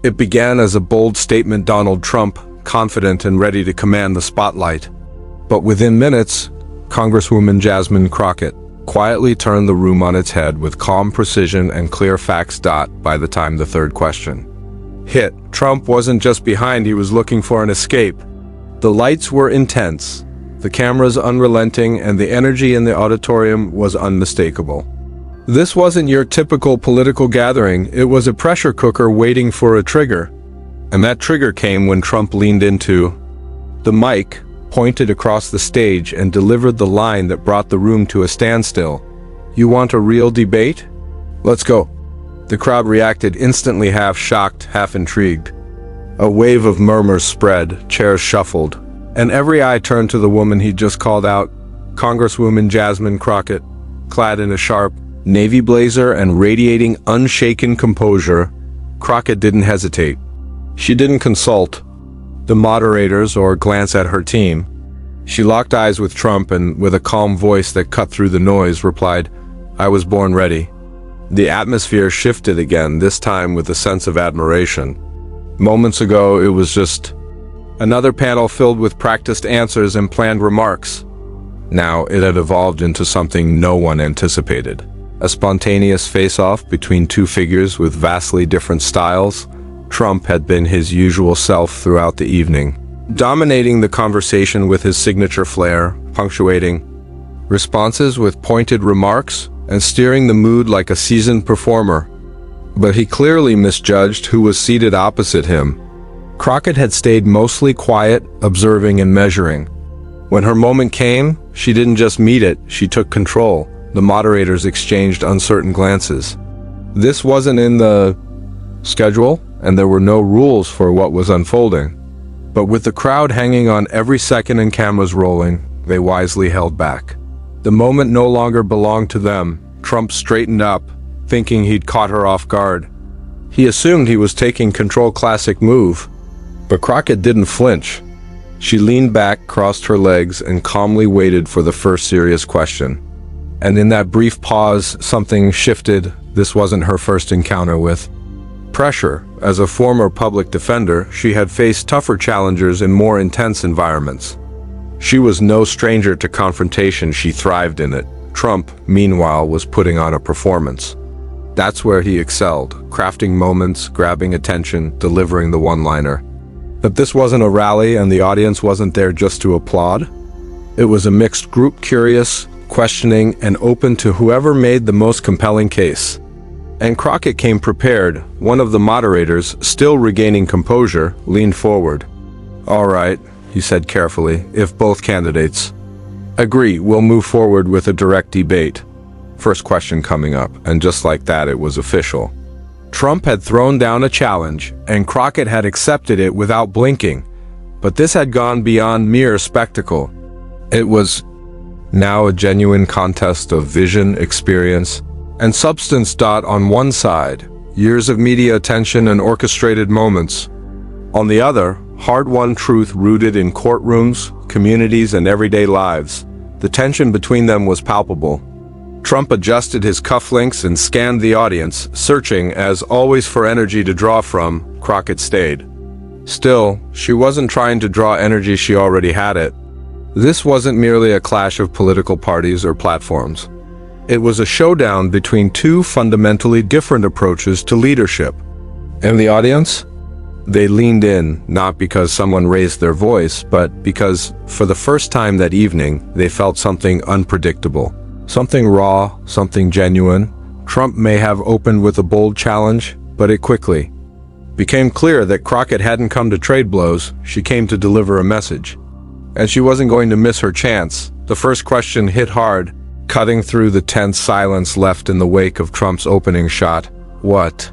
It began as a bold statement, Donald Trump, confident and ready to command the spotlight. But within minutes, Congresswoman Jasmine Crockett quietly turned the room on its head with calm precision and clear facts. By the time the third question hit, Trump wasn't just behind, he was looking for an escape. The lights were intense, the cameras unrelenting, and the energy in the auditorium was unmistakable. This wasn't your typical political gathering, it was a pressure cooker waiting for a trigger. And that trigger came when Trump leaned into the mic, pointed across the stage, and delivered the line that brought the room to a standstill. "You want a real debate? Let's go." The crowd reacted instantly, half shocked, half intrigued. A wave of murmurs spread, chairs shuffled, and every eye turned to the woman he'd just called out, Congresswoman Jasmine Crockett. Clad in a sharp navy blazer and radiating unshaken composure, Crockett didn't hesitate. She didn't consult the moderators or glance at her team. She locked eyes with Trump and, with a calm voice that cut through the noise, replied, "I was born ready." The atmosphere shifted again, this time with a sense of admiration. Moments ago, it was just another panel filled with practiced answers and planned remarks. Now, it had evolved into something no one anticipated. A spontaneous face-off between two figures with vastly different styles. Trump had been his usual self throughout the evening, dominating the conversation with his signature flair, punctuating responses with pointed remarks, and steering the mood like a seasoned performer. But he clearly misjudged who was seated opposite him. Crockett had stayed mostly quiet, observing and measuring. When her moment came, she didn't just meet it, she took control. The moderators exchanged uncertain glances. This wasn't in the schedule, and there were no rules for what was unfolding. But with the crowd hanging on every second and cameras rolling, they wisely held back. The moment no longer belonged to them. Trump straightened up, thinking he'd caught her off guard. He assumed he was taking control, classic move. But Crockett didn't flinch. She leaned back, crossed her legs, and calmly waited for the first serious question. And in that brief pause, something shifted. This wasn't her first encounter with pressure. As a former public defender, she had faced tougher challengers in more intense environments. She was no stranger to confrontation, she thrived in it. Trump, meanwhile, was putting on a performance. That's where he excelled, crafting moments, grabbing attention, delivering the one-liner. But this wasn't a rally, and the audience wasn't there just to applaud. It was a mixed group, curious, questioning, and open to whoever made the most compelling case. And Crockett came prepared. One of the moderators, still regaining composure, leaned forward. "All right," he said carefully, "if both candidates agree, we'll move forward with a direct debate." First question coming up, and just like that, it was official. Trump had thrown down a challenge, and Crockett had accepted it without blinking. But this had gone beyond mere spectacle. It was now a genuine contest of vision, experience, and substance. On one side, years of media attention and orchestrated moments. On the other, hard-won truth rooted in courtrooms, communities, and everyday lives. The tension between them was palpable. Trump adjusted his cufflinks and scanned the audience, searching, as always, for energy to draw from. Crockett stayed. Still, she wasn't trying to draw energy, she already had it. This wasn't merely a clash of political parties or platforms. It was a showdown between two fundamentally different approaches to leadership. And the audience? They leaned in, not because someone raised their voice, but because, for the first time that evening, they felt something unpredictable. Something raw, something genuine. Trump may have opened with a bold challenge, but it quickly became clear that Crockett hadn't come to trade blows, she came to deliver a message. And she wasn't going to miss her chance. The first question hit hard, cutting through the tense silence left in the wake of Trump's opening shot. What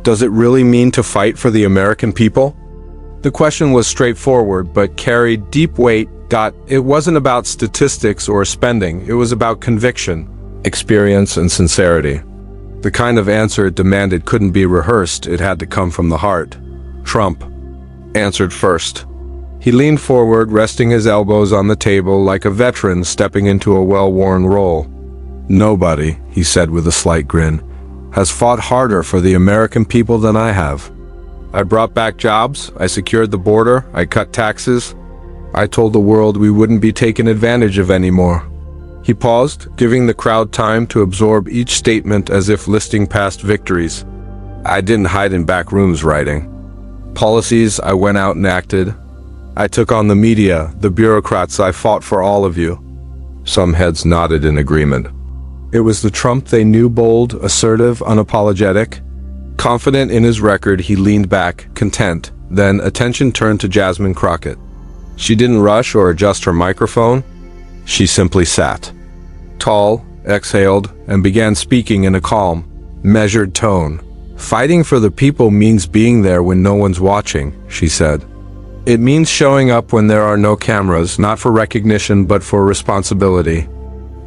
does it really mean to fight for the American people? The question was straightforward, but carried deep weight. It wasn't about statistics or spending, it was about conviction, experience, and sincerity. The kind of answer it demanded couldn't be rehearsed, it had to come from the heart. Trump answered first. He leaned forward, resting his elbows on the table like a veteran stepping into a well-worn role. "Nobody," he said with a slight grin, "has fought harder for the American people than I have. I brought back jobs, I secured the border, I cut taxes. I told the world we wouldn't be taken advantage of anymore." He paused, giving the crowd time to absorb each statement as if listing past victories. "I didn't hide in back rooms writing policies, I went out and acted. I took on the media, the bureaucrats, I fought for all of you." Some heads nodded in agreement. It was the Trump they knew, bold, assertive, unapologetic. Confident in his record, he leaned back, content. Then attention turned to Jasmine Crockett. She didn't rush or adjust her microphone. She simply sat. Tall, exhaled, and began speaking in a calm, measured tone. "Fighting for the people means being there when no one's watching," she said. "It means showing up when there are no cameras, not for recognition but for responsibility."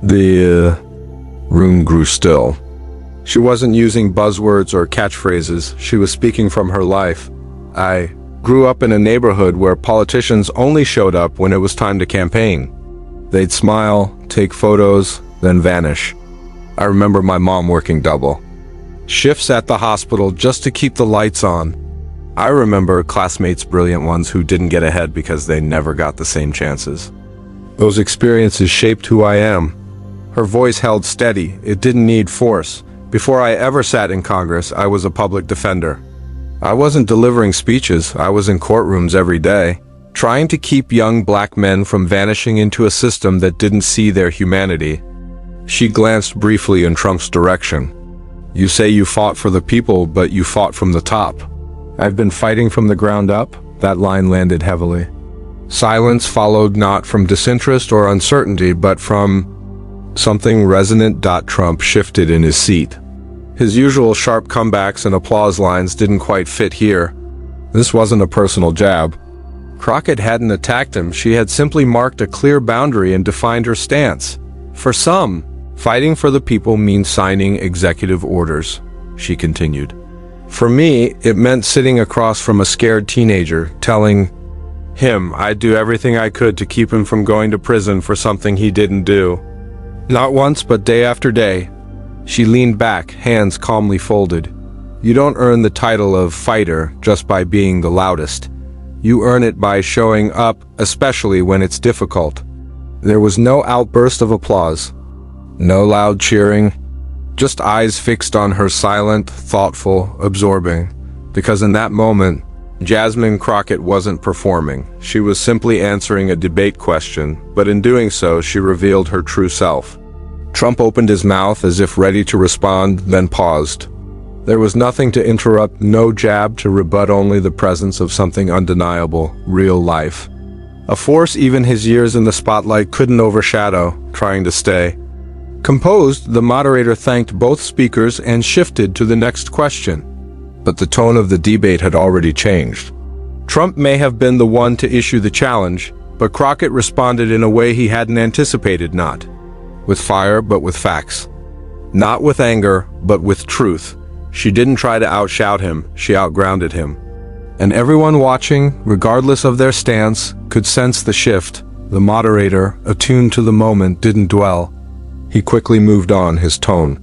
The room grew still. She wasn't using buzzwords or catchphrases. She was speaking from her life. "I grew up in a neighborhood where politicians only showed up when it was time to campaign. They'd smile, take photos, then vanish. I remember my mom working double shifts at the hospital just to keep the lights on. I remember classmates, brilliant ones, who didn't get ahead because they never got the same chances. Those experiences shaped who I am." Her voice held steady. It didn't need force. "Before I ever sat in Congress, I was a public defender. I wasn't delivering speeches. I was in courtrooms every day, trying to keep young black men from vanishing into a system that didn't see their humanity." She glanced briefly in Trump's direction. "You say you fought for the people, but you fought from the top." "I've been fighting from the ground up." That line landed heavily. Silence followed, not from disinterest or uncertainty, but from something resonant. Trump shifted in his seat. His usual sharp comebacks and applause lines didn't quite fit here. This wasn't a personal jab. Crockett hadn't attacked him. She had simply marked a clear boundary and defined her stance. "For some, fighting for the people means signing executive orders," she continued. "For me, it meant sitting across from a scared teenager, telling him I'd do everything I could to keep him from going to prison for something he didn't do. Not once, but day after day." She leaned back, hands calmly folded. "You don't earn the title of fighter just by being the loudest. You earn it by showing up, especially when it's difficult." There was no outburst of applause, no loud cheering, just eyes fixed on her, silent, thoughtful, absorbing. Because in that moment, Jasmine Crockett wasn't performing. She was simply answering a debate question, but in doing so, she revealed her true self. Trump opened his mouth as if ready to respond, then paused. There was nothing to interrupt, no jab to rebut, only the presence of something undeniable, real life. A force even his years in the spotlight couldn't overshadow, trying to stay. Composed, the moderator thanked both speakers and shifted to the next question. But the tone of the debate had already changed. Trump may have been the one to issue the challenge, but Crockett responded in a way he hadn't anticipated, not with fire, but with facts. Not with anger, but with truth. She didn't try to outshout him, she outgrounded him. And everyone watching, regardless of their stance, could sense the shift. The moderator, attuned to the moment, didn't dwell. He quickly moved on, his tone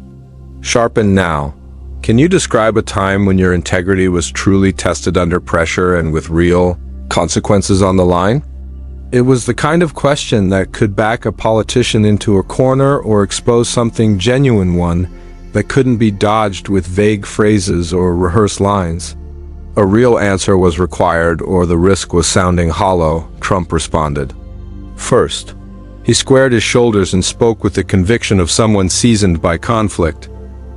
sharpened now. "Can you describe a time when your integrity was truly tested under pressure and with real consequences on the line?" It was the kind of question that could back a politician into a corner or expose something genuine, one that couldn't be dodged with vague phrases or rehearsed lines. A real answer was required, or the risk was sounding hollow, Trump responded. First, he squared his shoulders and spoke with the conviction of someone seasoned by conflict.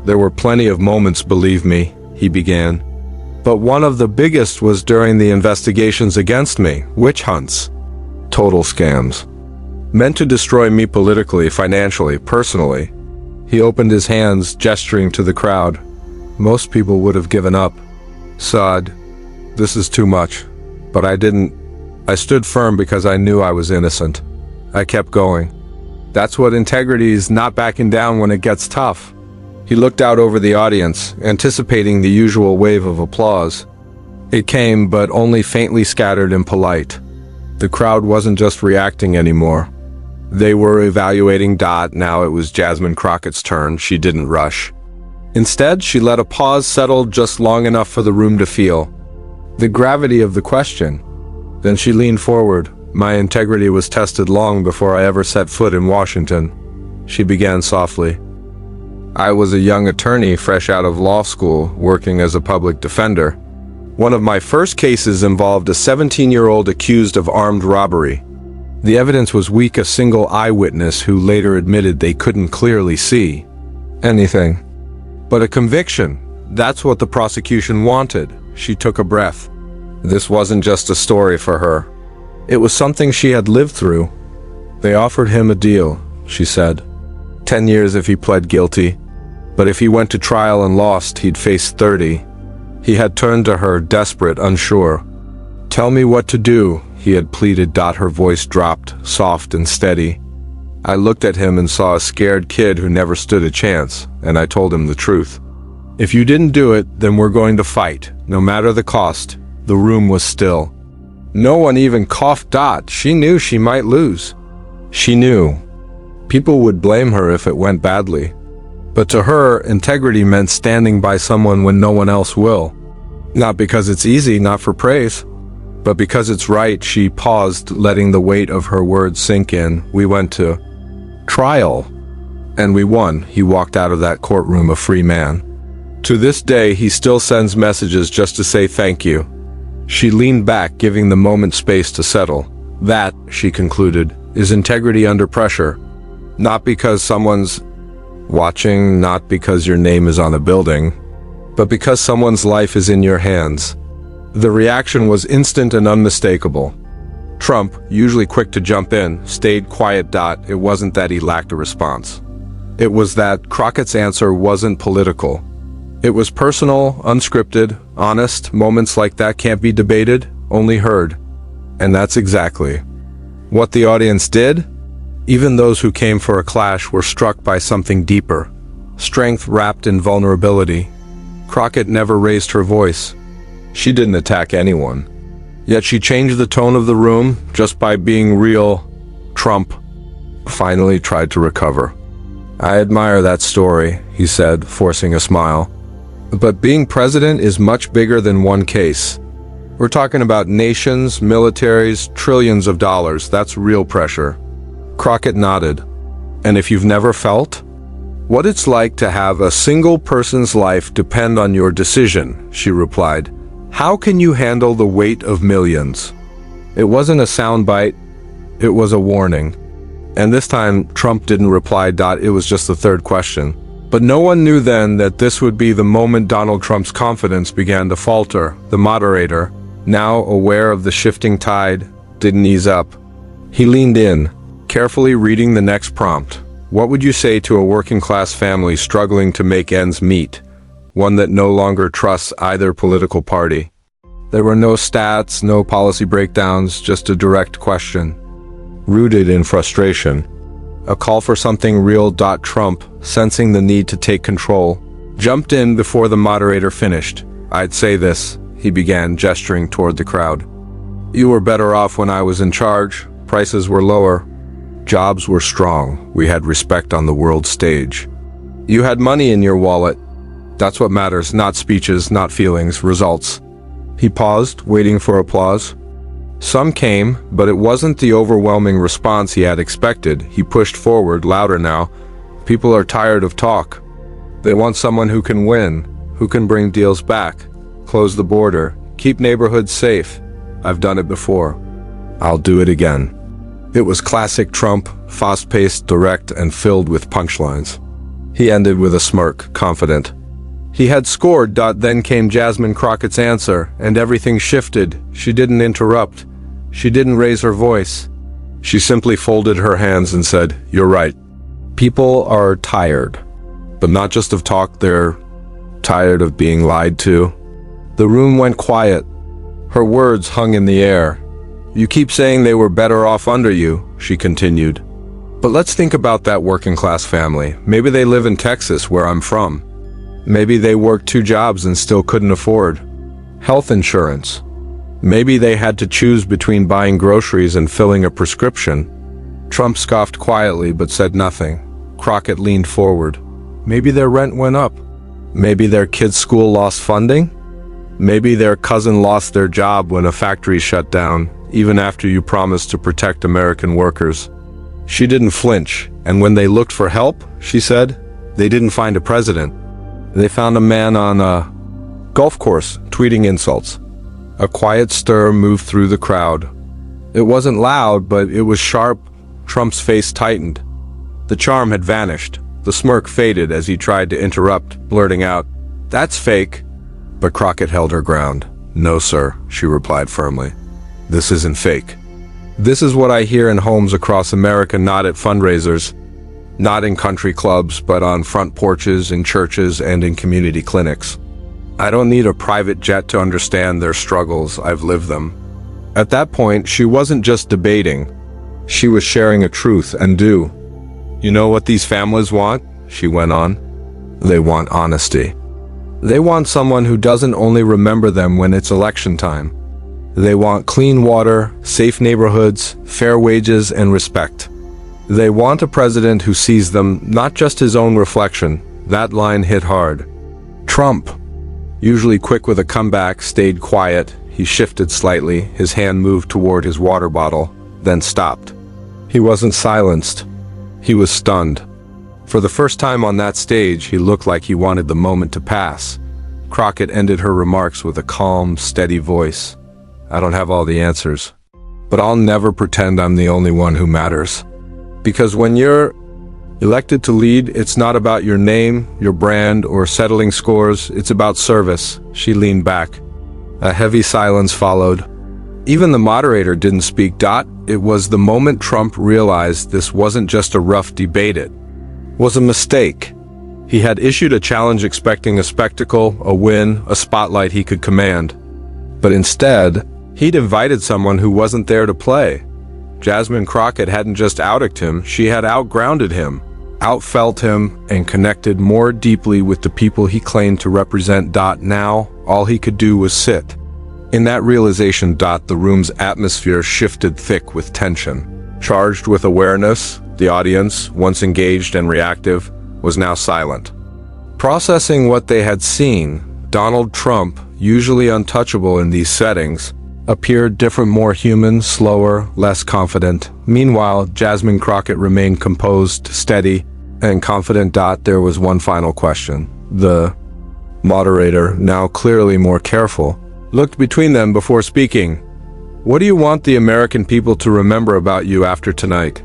"There were plenty of moments, believe me," he began. "But one of the biggest was during the investigations against me, witch hunts. Total scams. Meant to destroy me politically, financially, personally." He opened his hands, gesturing to the crowd. Most people would have given up. "Sod, this is too much." But I didn't. I stood firm because I knew I was innocent. I kept going. That's what integrity is, not backing down when it gets tough. He looked out over the audience, anticipating the usual wave of applause. It came, but only faintly scattered and polite. The crowd wasn't just reacting anymore. They were evaluating. Now it was Jasmine Crockett's turn. She didn't rush. Instead, she let a pause settle just long enough for the room to feel. The gravity of the question. Then she leaned forward. My integrity was tested long before I ever set foot in Washington. She began softly. I was a young attorney fresh out of law school, working as a public defender. One of my first cases involved a 17-year-old accused of armed robbery. The evidence was weak, a single eyewitness who later admitted they couldn't clearly see anything. But a conviction, that's what the prosecution wanted. She took a breath. This wasn't just a story for her. It was something she had lived through. They offered him a deal, she said. 10 years if he pled guilty. But if he went to trial and lost, he'd face 30. He had turned to her, desperate, unsure. Tell me what to do, he had pleaded. Her voice dropped, soft and steady. I looked at him and saw a scared kid who never stood a chance, and I told him the truth. If you didn't do it, then we're going to fight, no matter the cost. The room was still. No one even coughed. She knew she might lose. She knew. People would blame her if it went badly. But to her, integrity meant standing by someone when no one else will. Not because it's easy, not for praise, but because it's right. She paused, letting the weight of her words sink in. We went to trial, and we won. He walked out of that courtroom a free man. To this day, he still sends messages just to say thank you. She leaned back, giving the moment space to settle. That, she concluded, is integrity under pressure. Not because someone's watching, not because your name is on a building, but because someone's life is in your hands. The reaction was instant and unmistakable. Trump, usually quick to jump in, stayed quiet. It wasn't that he lacked a response. It was that Crockett's answer wasn't political. It was personal, unscripted, honest. Moments like that can't be debated, only heard. And that's exactly what the audience did. Even those who came for a clash were struck by something deeper. Strength wrapped in vulnerability. Crockett never raised her voice. She didn't attack anyone. Yet she changed the tone of the room just by being real. Trump finally tried to recover. I admire that story, he said, forcing a smile. But being president is much bigger than one case. We're talking about nations, militaries, trillions of dollars. That's real pressure. Crockett nodded. And if you've never felt what it's like to have a single person's life depend on your decision, she replied, how can you handle the weight of millions? It wasn't a soundbite, it was a warning. And this time, Trump didn't reply. It was just the third question. But no one knew then that this would be the moment Donald Trump's confidence began to falter. The moderator, now aware of the shifting tide, didn't ease up. He leaned in, carefully reading the next prompt. What would you say to a working-class family struggling to make ends meet? One that no longer trusts either political party. There were no stats, no policy breakdowns, just a direct question, rooted in frustration. A call for something real. Trump, sensing the need to take control, jumped in before the moderator finished. I'd say this, he began, gesturing toward the crowd. You were better off when I was in charge. Prices were lower. Jobs were strong. We had respect on the world stage. You had money in your wallet. That's what matters, not speeches, not feelings, results. He paused, waiting for applause. Some came, but it wasn't the overwhelming response he had expected. He pushed forward, louder now. People are tired of talk. They want someone who can win, who can bring deals back, close the border, keep neighborhoods safe. I've done it before. I'll do it again. It was classic Trump, fast-paced, direct, and filled with punchlines. He ended with a smirk, confident. He had scored. Then came Jasmine Crockett's answer, and everything shifted. She didn't interrupt. She didn't raise her voice. She simply folded her hands and said, "You're right. People are tired. But not just of talk, they're tired of being lied to." The room went quiet. Her words hung in the air. "You keep saying they were better off under you," she continued. "But let's think about that working-class family. Maybe they live in Texas, where I'm from. Maybe they worked 2 jobs and still couldn't afford health insurance. Maybe they had to choose between buying groceries and filling a prescription." Trump scoffed quietly but said nothing. Crockett leaned forward. "Maybe their rent went up. Maybe their kids' school lost funding. Maybe their cousin lost their job when a factory shut down, even after you promised to protect American workers. She didn't flinch, and when they looked for help, she said, they didn't find a president. They found a man on a golf course, tweeting insults. A quiet stir moved through the crowd. It wasn't loud, but it was sharp. Trump's face tightened. The charm had vanished. The smirk faded as he tried to interrupt, blurting out, "That's fake." But Crockett held her ground. "No, sir," she replied firmly. "This isn't fake. This is what I hear in homes across America, not at fundraisers, not in country clubs, but on front porches, in churches, and in community clinics. I don't need a private jet to understand their struggles. I've lived them." At that point, she wasn't just debating. She was sharing a truth and do. "You know what these families want?" she went on. "They want honesty. They want someone who doesn't only remember them when it's election time. They want clean water, safe neighborhoods, fair wages, and respect. They want a president who sees them, not just his own reflection." That line hit hard. Trump, usually quick with a comeback, stayed quiet. He shifted slightly, his hand moved toward his water bottle, then stopped. He wasn't silenced. He was stunned. For the first time on that stage, he looked like he wanted the moment to pass. Crockett ended her remarks with a calm, steady voice. "I don't have all the answers, but I'll never pretend I'm the only one who matters. Because when you're elected to lead, it's not about your name, your brand, or settling scores. It's about service." She leaned back. A heavy silence followed. Even the moderator didn't speak. It was the moment Trump realized this wasn't just a rough debate. It was a mistake. He had issued a challenge expecting a spectacle, a win, a spotlight he could command. But instead, he'd invited someone who wasn't there to play. Jasmine Crockett hadn't just out-acted him, she had outgrounded him, outfelt him, and connected more deeply with the people he claimed to represent. Now, all he could do was sit. In that realization, the room's atmosphere shifted, thick with tension. Charged with awareness, the audience, once engaged and reactive, was now silent. Processing what they had seen, Donald Trump, usually untouchable in these settings, appeared different, more human, slower, less confident. Meanwhile, Jasmine Crockett remained composed, steady, and confident. There was one final question. The moderator, now clearly more careful, looked between them before speaking. "What do you want the American people to remember about you after tonight?"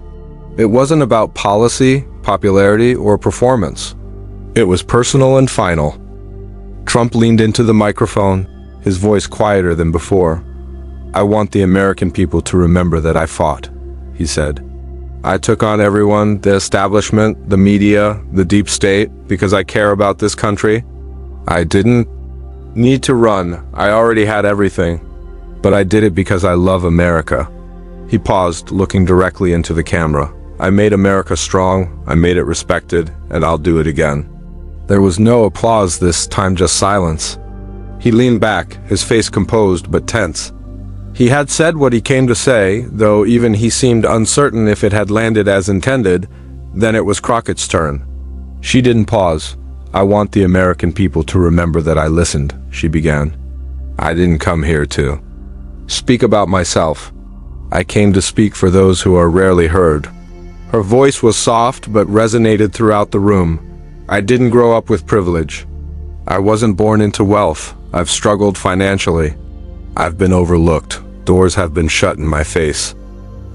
It wasn't about policy, popularity, or performance. It was personal and final. Trump leaned into the microphone, his voice quieter than before. "I want the American people to remember that I fought," he said. "I took on everyone, the establishment, the media, the deep state, because I care about this country. I didn't need to run. I already had everything. But I did it because I love America." He paused, looking directly into the camera. "I made America strong, I made it respected, and I'll do it again." There was no applause this time, just silence. He leaned back, his face composed but tense. He had said what he came to say, though even he seemed uncertain if it had landed as intended. Then it was Crockett's turn. She didn't pause. "I want the American people to remember that I listened," she began. "I didn't come here to speak about myself. I came to speak for those who are rarely heard." Her voice was soft but resonated throughout the room. "I didn't grow up with privilege. I wasn't born into wealth. I've struggled financially. I've been overlooked. Doors have been shut in my face.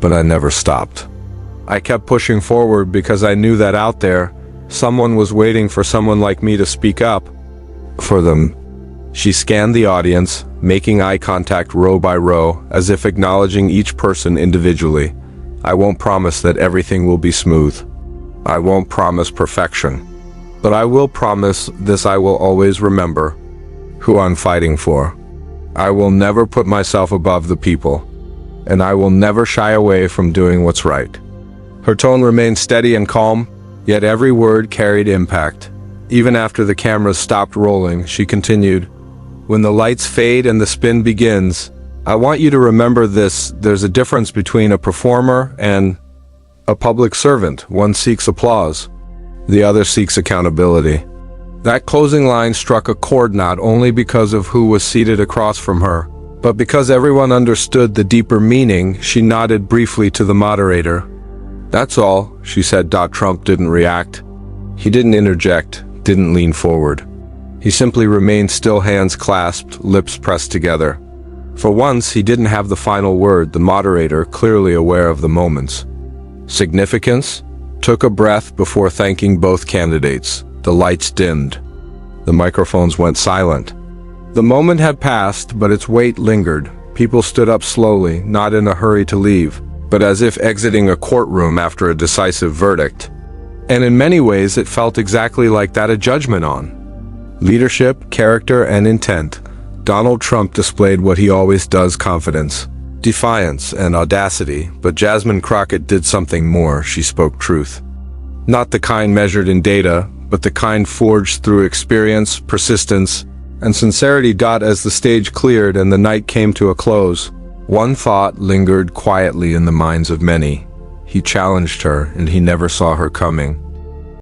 But I never stopped. I kept pushing forward because I knew that out there, someone was waiting for someone like me to speak up for them." She scanned the audience, making eye contact row by row, as if acknowledging each person individually. "I won't promise that everything will be smooth. I won't promise perfection. But I will promise this: I will always remember who I'm fighting for. I will never put myself above the people, and I will never shy away from doing what's right." Her tone remained steady and calm, yet every word carried impact. Even after the cameras stopped rolling, she continued, "When the lights fade and the spin begins, I want you to remember this: there's a difference between a performer and a public servant. One seeks applause, the other seeks accountability. That closing line struck a chord not only because of who was seated across from her, but because everyone understood the deeper meaning. She nodded briefly to the moderator. "That's all," she said. Trump didn't react. He didn't interject, didn't lean forward. He simply remained still, hands clasped, lips pressed together. For once, he didn't have the final word. The moderator, clearly aware of the moment's significance, took a breath before thanking both candidates. The lights dimmed. The microphones went silent. The moment had passed, but its weight lingered. People stood up slowly, not in a hurry to leave, but as if exiting a courtroom after a decisive verdict. And in many ways, it felt exactly like that, a judgment on leadership, character, and intent. Donald Trump displayed what he always does: confidence, defiance, and audacity. But Jasmine Crockett did something more. She spoke truth. Not the kind measured in data, but the kind forged through experience, persistence, and sincerity. As the stage cleared and the night came to a close, one thought lingered quietly in the minds of many. He challenged her, and he never saw her coming.